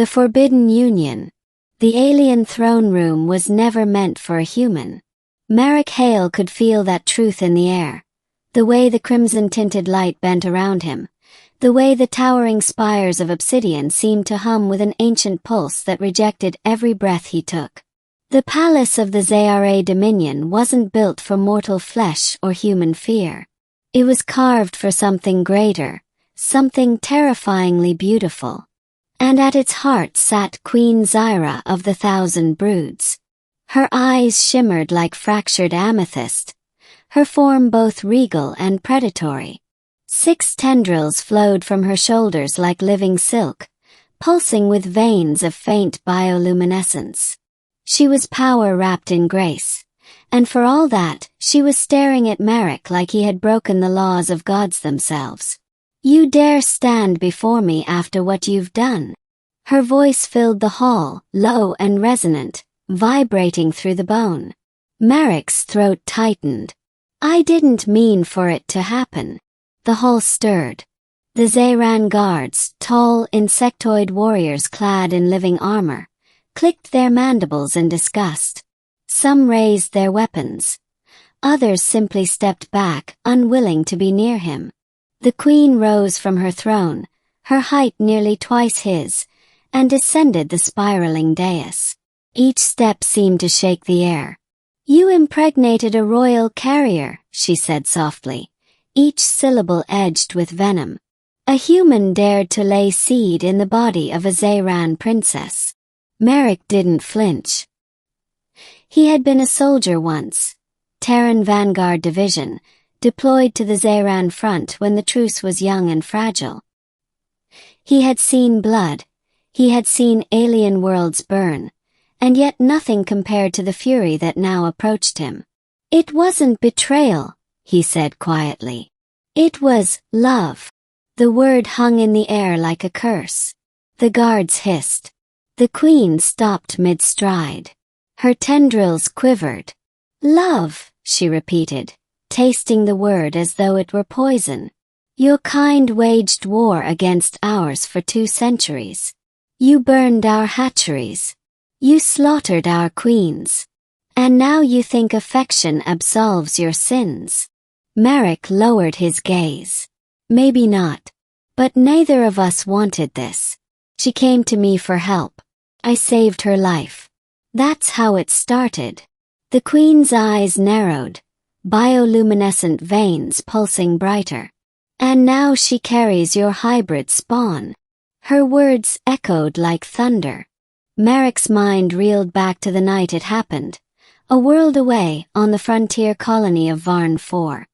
The Forbidden Union. The alien throne room was never meant for a human. Merrick Hale could feel that truth in the air. The way the crimson-tinted light bent around him. The way the towering spires of obsidian seemed to hum with an ancient pulse that rejected every breath he took. The palace of the Zara Dominion wasn't built for mortal flesh or human fear. It was carved for something greater, something terrifyingly beautiful. And at its heart sat Queen Zyra of the Thousand Broods. Her eyes shimmered like fractured amethyst, her form both regal and predatory. 6 tendrils flowed from her shoulders like living silk, pulsing with veins of faint bioluminescence. She was power wrapped in grace, and for all that, she was staring at Merrick like he had broken the laws of gods themselves. "You dare stand before me after what you've done?" Her voice filled the hall, low and resonant, vibrating through the bone. Merrick's throat tightened. "I didn't mean for it to happen." The hall stirred. The Zayran guards, tall insectoid warriors clad in living armor, clicked their mandibles in disgust. Some raised their weapons. Others simply stepped back, unwilling to be near him. The queen rose from her throne, her height nearly twice his, and descended the spiraling dais. Each step seemed to shake the air. "You impregnated a royal carrier," she said softly, each syllable edged with venom. "A human dared to lay seed in the body of a Zayran princess." Merrick didn't flinch. He had been a soldier once, Terran Vanguard Division, deployed to the Zayran front when the truce was young and fragile. He had seen blood, he had seen alien worlds burn, and yet nothing compared to the fury that now approached him. "It wasn't betrayal," he said quietly. "It was love." The word hung in the air like a curse. The guards hissed. The queen stopped mid-stride. Her tendrils quivered. "Love," she repeated, tasting the word as though it were poison. "Your kind waged war against ours for 2 centuries. You burned our hatcheries. You slaughtered our queens. And now you think affection absolves your sins." Merrick lowered his gaze. "Maybe not. But neither of us wanted this. She came to me for help. I saved her life. That's how it started." The queen's eyes narrowed, bioluminescent veins pulsing brighter. "And now she carries your hybrid spawn." Her words echoed like thunder. Merrick's mind reeled back to the night it happened, a world away on the frontier colony of Varn 4.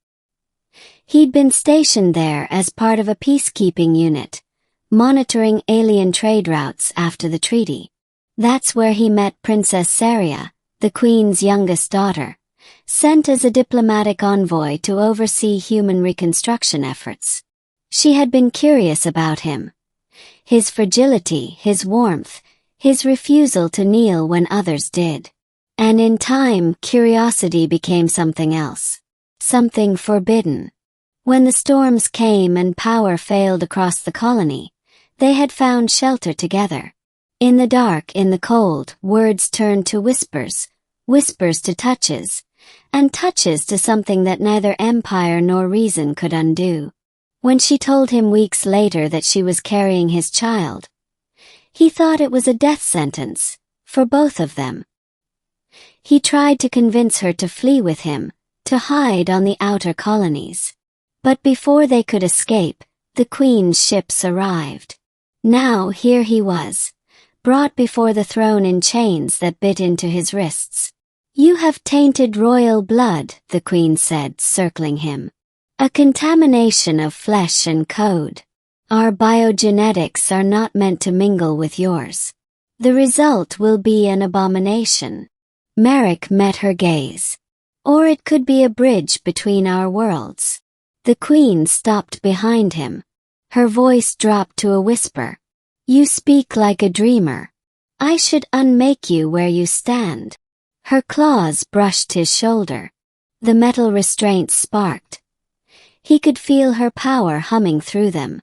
He'd been stationed there as part of a peacekeeping unit, monitoring alien trade routes after the treaty. That's where he met Princess Saria, the queen's youngest daughter, sent as a diplomatic envoy to oversee human reconstruction efforts. She had been curious about him. His fragility, his warmth, his refusal to kneel when others did. And in time, curiosity became something else. Something forbidden. When the storms came and power failed across the colony, they had found shelter together. In the dark, in the cold, words turned to whispers, whispers to touches, and touches to something that neither empire nor reason could undo. When she told him weeks later that she was carrying his child, he thought it was a death sentence, for both of them. He tried to convince her to flee with him, to hide on the outer colonies. But before they could escape, the Queen's ships arrived. Now here he was, brought before the throne in chains that bit into his wrists. "You have tainted royal blood," the Queen said, circling him. "A contamination of flesh and code. Our biogenetics are not meant to mingle with yours. The result will be an abomination." Merrick met her gaze. "Or it could be a bridge between our worlds." The Queen stopped behind him. Her voice dropped to a whisper. "You speak like a dreamer. I should unmake you where you stand." Her claws brushed his shoulder. The metal restraints sparked. He could feel her power humming through them.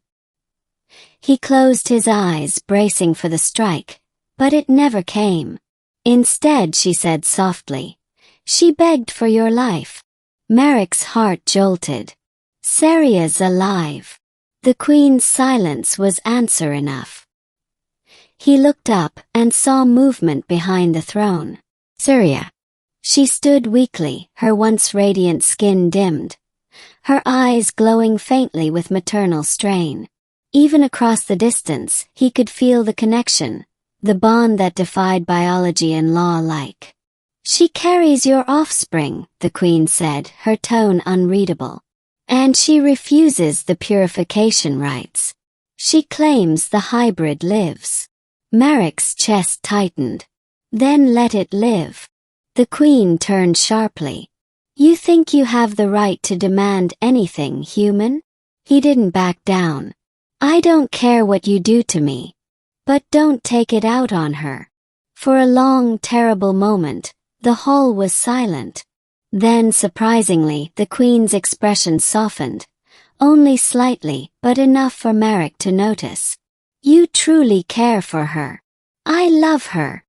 He closed his eyes, bracing for the strike, but it never came. Instead, she said softly, "She begged for your life." Merrick's heart jolted. "Seria's alive." The Queen's silence was answer enough. He looked up and saw movement behind the throne. "Seria." She stood weakly, her once radiant skin dimmed, her eyes glowing faintly with maternal strain. Even across the distance, he could feel the connection, the bond that defied biology and law alike. "She carries your offspring," the Queen said, her tone unreadable. "And she refuses the purification rites. She claims the hybrid lives." Merrick's chest tightened. "Then let it live." The Queen turned sharply. "You think you have the right to demand anything human?" He didn't back down. "I don't care what you do to me. But don't take it out on her." For a long, terrible moment, the hall was silent. Then, surprisingly, the Queen's expression softened, only slightly, but enough for Merrick to notice. "You truly care for her." "I love her."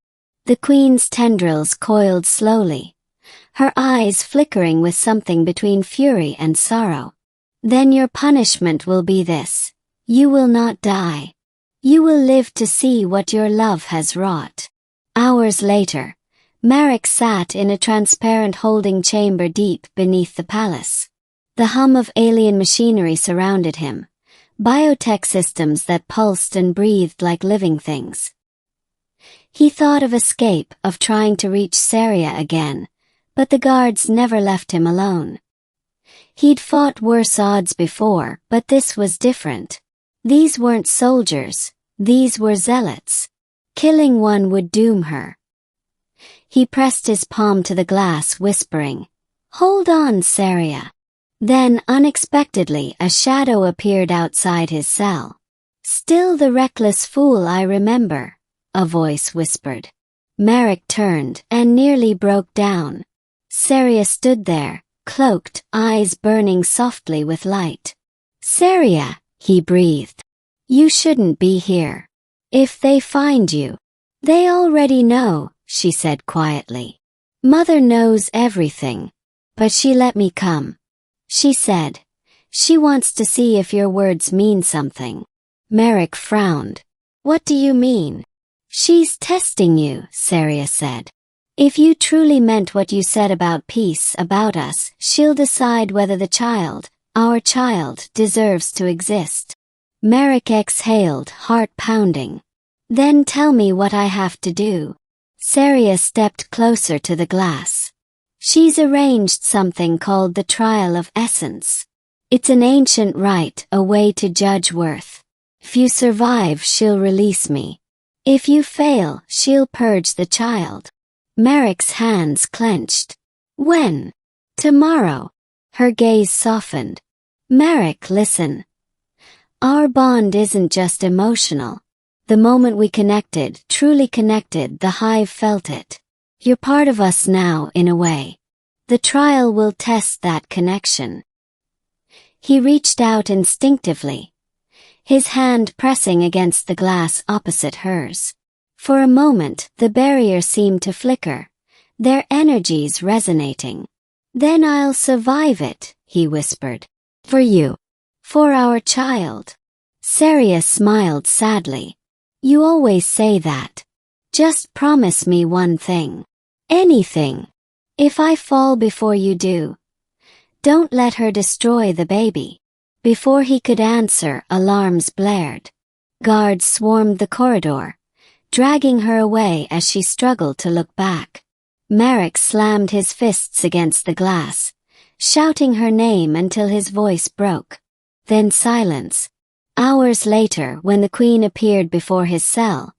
The Queen's tendrils coiled slowly, her eyes flickering with something between fury and sorrow. "Then your punishment will be this. You will not die. You will live to see what your love has wrought." Hours later, Merrick sat in a transparent holding chamber deep beneath the palace. The hum of alien machinery surrounded him, biotech systems that pulsed and breathed like living things. He thought of escape, of trying to reach Seria again, but the guards never left him alone. He'd fought worse odds before, but this was different. These weren't soldiers, these were zealots. Killing one would doom her. He pressed his palm to the glass, whispering, "Hold on, Seria." Then, unexpectedly, a shadow appeared outside his cell. "Still the reckless fool I remember," a voice whispered. Merrick turned and nearly broke down. Seria stood there, cloaked, eyes burning softly with light. "Seria," he breathed. "You shouldn't be here. If they find you." "They already know," she said quietly. "Mother knows everything. But she let me come." She said, "She wants to see if your words mean something." Merrick frowned. "What do you mean?" "She's testing you," Seria said. "If you truly meant what you said about peace, about us, she'll decide whether the child, our child, deserves to exist." Merrick exhaled, heart pounding. "Then tell me what I have to do." Seria stepped closer to the glass. "She's arranged something called the Trial of Essence. It's an ancient rite, a way to judge worth. If you survive, she'll release me. If you fail, she'll purge the child." Merrick's hands clenched. "When?" "Tomorrow." Her gaze softened. "Merrick, listen. Our bond isn't just emotional. The moment we connected, truly connected, the hive felt it. You're part of us now, in a way. The trial will test that connection." He reached out instinctively, his hand pressing against the glass opposite hers. For a moment, the barrier seemed to flicker, their energies resonating. "Then I'll survive it," he whispered. "For you. For our child." Seria smiled sadly. "You always say that. Just promise me one thing. Anything. If I fall before you do, don't let her destroy the baby." Before he could answer, alarms blared. Guards swarmed the corridor, dragging her away as she struggled to look back. Merrick slammed his fists against the glass, shouting her name until his voice broke. Then silence. Hours later, when the Queen appeared before his cell,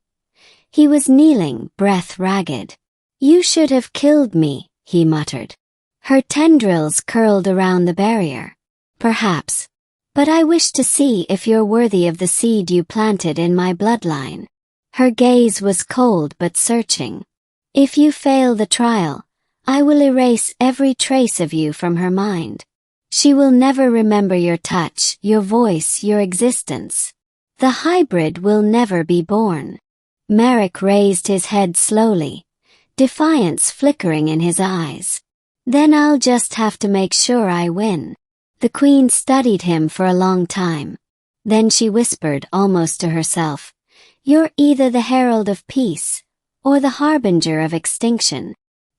he was kneeling, breath ragged. "You should have killed me," he muttered. Her tendrils curled around the barrier. "Perhaps. But I wish to see if you're worthy of the seed you planted in my bloodline." Her gaze was cold but searching. "If you fail the trial, I will erase every trace of you from her mind. She will never remember your touch, your voice, your existence." The hybrid will never be born. Merrick raised his head slowly, defiance flickering in his eyes. Then I'll just have to make sure I win. The Queen studied him for a long time. Then she whispered almost to herself, "You're either the herald of peace, or the harbinger of extinction."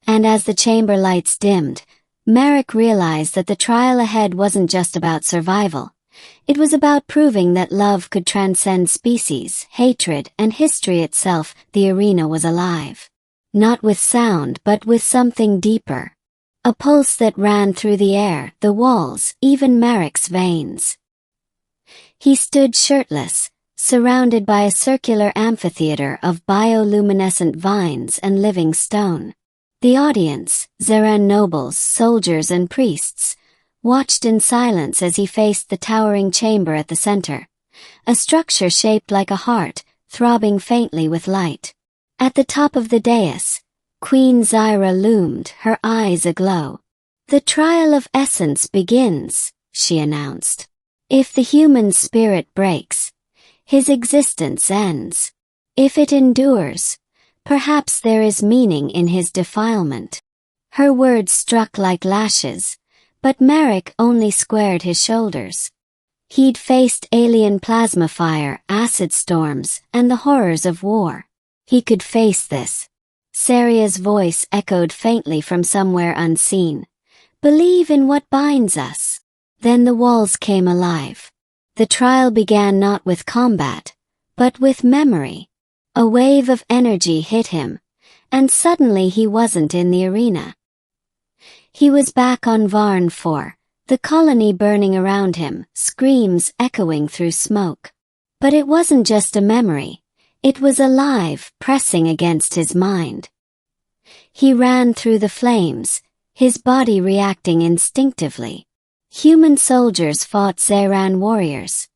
And as the chamber lights dimmed, Merrick realized that the trial ahead wasn't just about survival. It was about proving that love could transcend species, hatred, and history itself. The arena was alive. Not with sound, but with something deeper. A pulse that ran through the air, the walls, even Merrick's veins. He stood shirtless, surrounded by a circular amphitheater of bioluminescent vines and living stone. The audience, Zeran nobles, soldiers, and priests, watched in silence as he faced the towering chamber at the center, a structure shaped like a heart, throbbing faintly with light. At the top of the dais, Queen Zyra loomed, her eyes aglow. "The trial of essence begins," she announced. "If the human spirit breaks, his existence ends. If it endures, perhaps there is meaning in his defilement." Her words struck like lashes, but Merrick only squared his shoulders. He'd faced alien plasma fire, acid storms, and the horrors of war. He could face this. Saria's voice echoed faintly from somewhere unseen. "Believe in what binds us." Then the walls came alive. The trial began not with combat, but with memory. A wave of energy hit him, and suddenly he wasn't in the arena. He was back on Varn 4, the colony burning around him, screams echoing through smoke. But it wasn't just a memory. It was alive, pressing against his mind. He ran through the flames, his body reacting instinctively. Human soldiers fought Zeran warriors.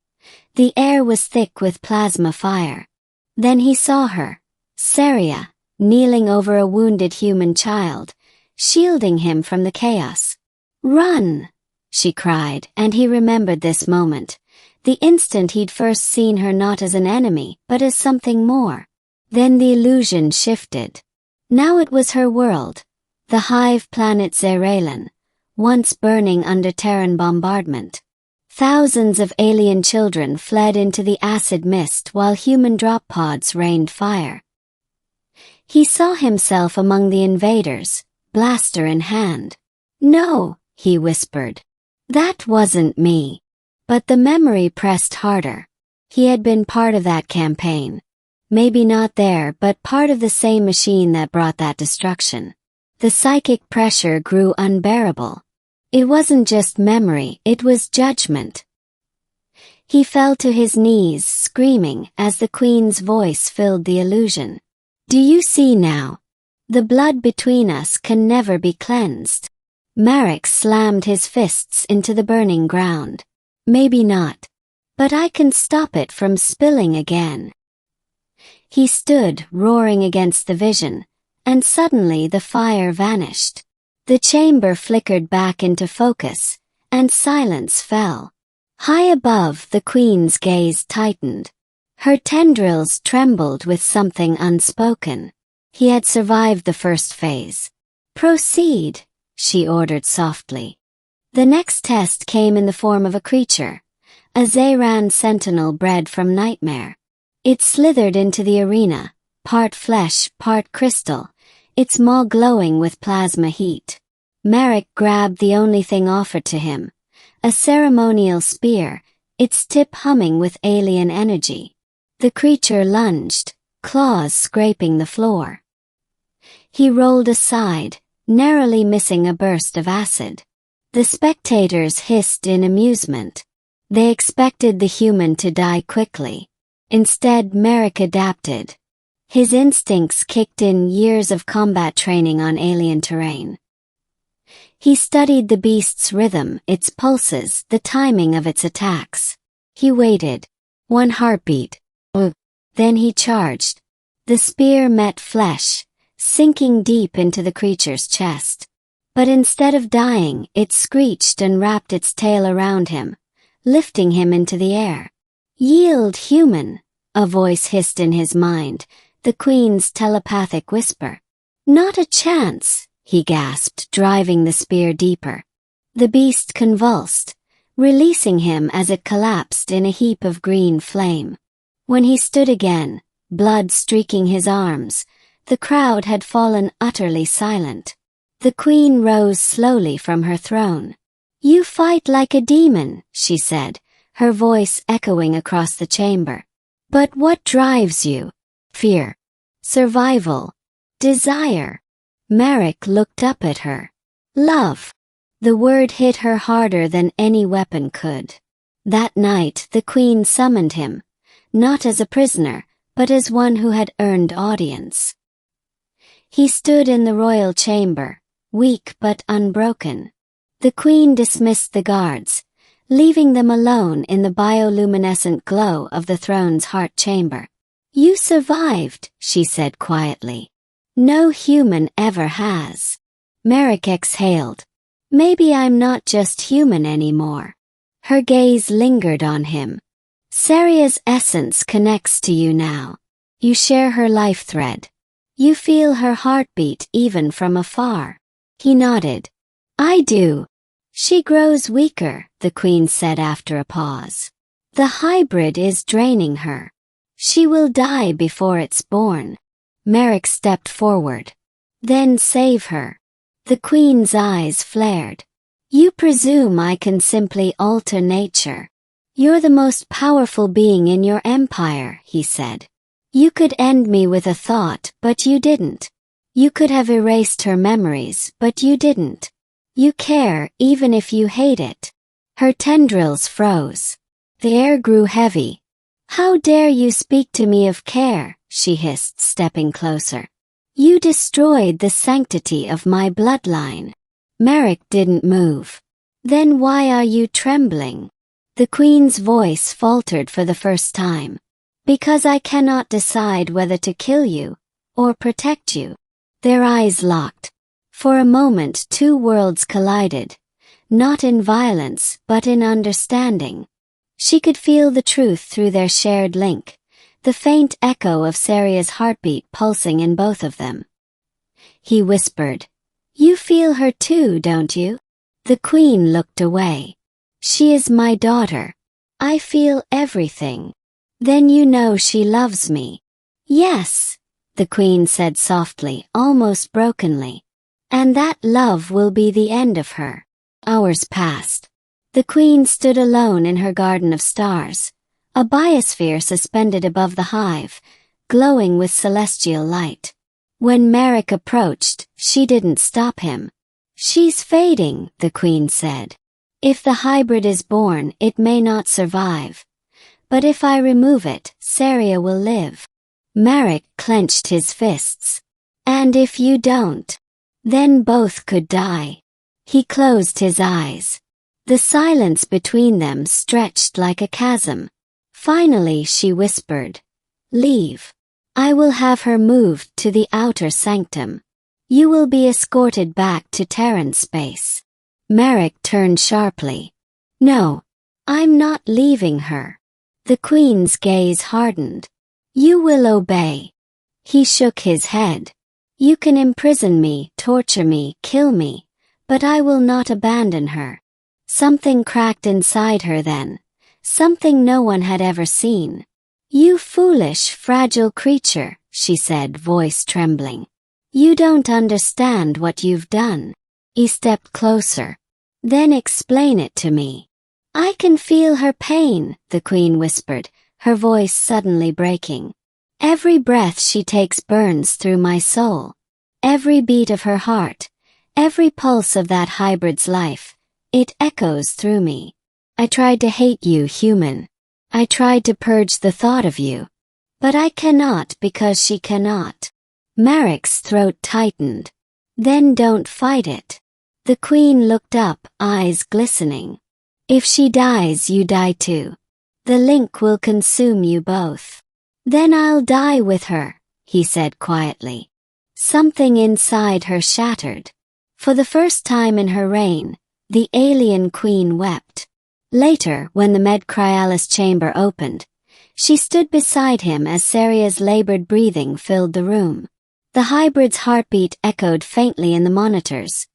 The air was thick with plasma fire. Then he saw her, Saria, kneeling over a wounded human child, shielding him from the chaos. "Run!" she cried, and he remembered this moment, the instant he'd first seen her not as an enemy, but as something more. Then the illusion shifted. Now it was her world, the hive planet Zeralen, once burning under Terran bombardment. Thousands of alien children fled into the acid mist while human drop pods rained fire. He saw himself among the invaders, blaster in hand. "No," he whispered. "That wasn't me." But the memory pressed harder. He had been part of that campaign. Maybe not there, but part of the same machine that brought that destruction. The psychic pressure grew unbearable. It wasn't just memory, it was judgment. He fell to his knees, screaming, as the Queen's voice filled the illusion. "Do you see now? The blood between us can never be cleansed." Merrick slammed his fists into the burning ground. "Maybe not. But I can stop it from spilling again." He stood, roaring against the vision, and suddenly the fire vanished. The chamber flickered back into focus, and silence fell. High above, the Queen's gaze tightened. Her tendrils trembled with something unspoken. He had survived the first phase. "Proceed," she ordered softly. The next test came in the form of a creature, a Zeran sentinel bred from nightmare. It slithered into the arena, part flesh, part crystal, its maw glowing with plasma heat. Merrick grabbed the only thing offered to him, a ceremonial spear, its tip humming with alien energy. The creature lunged, claws scraping the floor. He rolled aside, narrowly missing a burst of acid. The spectators hissed in amusement. They expected the human to die quickly. Instead, Merrick adapted. His instincts kicked in, years of combat training on alien terrain. He studied the beast's rhythm, its pulses, the timing of its attacks. He waited. One heartbeat. Then he charged. The spear met flesh, sinking deep into the creature's chest. But instead of dying, it screeched and wrapped its tail around him, lifting him into the air. Yield, human, a voice hissed in his mind, the queen's telepathic whisper. Not a chance, he gasped, driving the spear deeper. The beast convulsed, releasing him as it collapsed in a heap of green flame. When he stood again, blood streaking his arms, the crowd had fallen utterly silent. The queen rose slowly from her throne. You fight like a demon, she said, her voice echoing across the chamber. But what drives you? Fear. Survival. Desire. Merrick looked up at her. Love. The word hit her harder than any weapon could. That night the queen summoned him, not as a prisoner, but as one who had earned audience. He stood in the royal chamber, weak but unbroken. The queen dismissed the guards, leaving them alone in the bioluminescent glow of the throne's heart chamber. You survived, she said quietly. No human ever has. Merrick exhaled. Maybe I'm not just human anymore. Her gaze lingered on him. Saria's essence connects to you now. You share her life thread. You feel her heartbeat even from afar. He nodded. I do. She grows weaker, the queen said after a pause. The hybrid is draining her. She will die before it's born. Merrick stepped forward. Then save her. The queen's eyes flared. You presume I can simply alter nature. You're the most powerful being in your empire, he said. You could end me with a thought, but you didn't. You could have erased her memories, but you didn't. You care, even if you hate it. Her tendrils froze. The air grew heavy. How dare you speak to me of care, she hissed, stepping closer. You destroyed the sanctity of my bloodline. Merrick didn't move. Then why are you trembling? The queen's voice faltered for the first time. Because I cannot decide whether to kill you or protect you. Their eyes locked. For a moment two worlds collided, not in violence but in understanding. She could feel the truth through their shared link, the faint echo of Saria's heartbeat pulsing in both of them. He whispered, You feel her too, don't you? The queen looked away. She is my daughter. I feel everything. Then you know she loves me. Yes, the queen said softly, almost brokenly. And that love will be the end of her. Hours passed. The queen stood alone in her garden of stars, a biosphere suspended above the hive, glowing with celestial light. When Merrick approached, she didn't stop him. She's fading, the queen said. If the hybrid is born, it may not survive. But if I remove it, Saria will live. Merrick clenched his fists. And if you don't? Then both could die. He closed his eyes. The silence between them stretched like a chasm. Finally she whispered, Leave. I will have her moved to the outer sanctum. You will be escorted back to Terran space. Merrick turned sharply. No, I'm not leaving her. The queen's gaze hardened. You will obey. He shook his head. You can imprison me, torture me, kill me, but I will not abandon her. Something cracked inside her then, something no one had ever seen. You foolish, fragile creature, she said, voice trembling. You don't understand what you've done. He stepped closer. Then explain it to me. I can feel her pain, the queen whispered, her voice suddenly breaking. Every breath she takes burns through my soul. Every beat of her heart, every pulse of that hybrid's life, it echoes through me. I tried to hate you, human. I tried to purge the thought of you. But I cannot because she cannot. Merrick's throat tightened. Then don't fight it. The queen looked up, eyes glistening. If she dies, you die too. The link will consume you both. Then I'll die with her, he said quietly. Something inside her shattered. For the first time in her reign, the AlienQueen wept. Later, when the Med Cryalis chamber opened, She stood beside him as Saria's labored breathing filled the room. The hybrid's heartbeat echoed faintly in the monitors.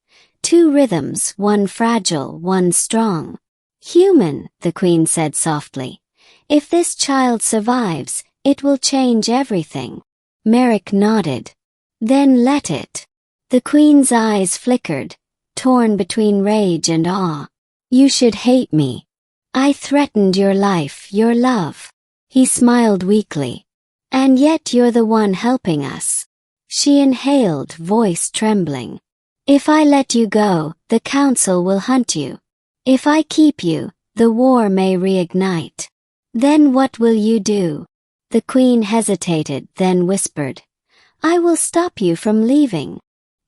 2 rhythms, one fragile, one strong. "Human," the Queen said softly. "If this child survives, it will change everything." Merrick nodded. "Then let it." The Queen's eyes flickered, torn between rage and awe. "You should hate me. I threatened your life, your love." He smiled weakly. "And yet you're the one helping us." She inhaled, voice trembling. "If I let you go, the Council will hunt you. If I keep you, the war may reignite. Then what will you do?" The Queen hesitated, then whispered, "I will stop you from leaving."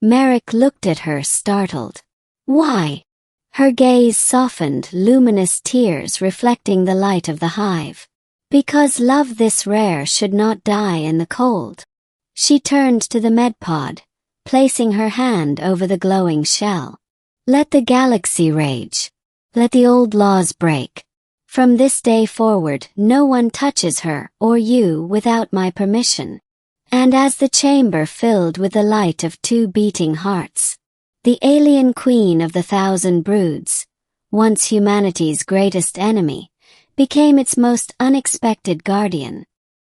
Merrick looked at her, startled. "Why?" Her gaze softened, luminous tears reflecting the light of the hive. "Because love this rare should not die in the cold." She turned to the medpod, placing her hand over the glowing shell. "Let the galaxy rage. Let the old laws break. From this day forward, no one touches her or you without my permission." And as the chamber filled with the light of 2 beating hearts, the AlienQueen of the 1,000 broods, once humanity's greatest enemy, became its most unexpected guardian.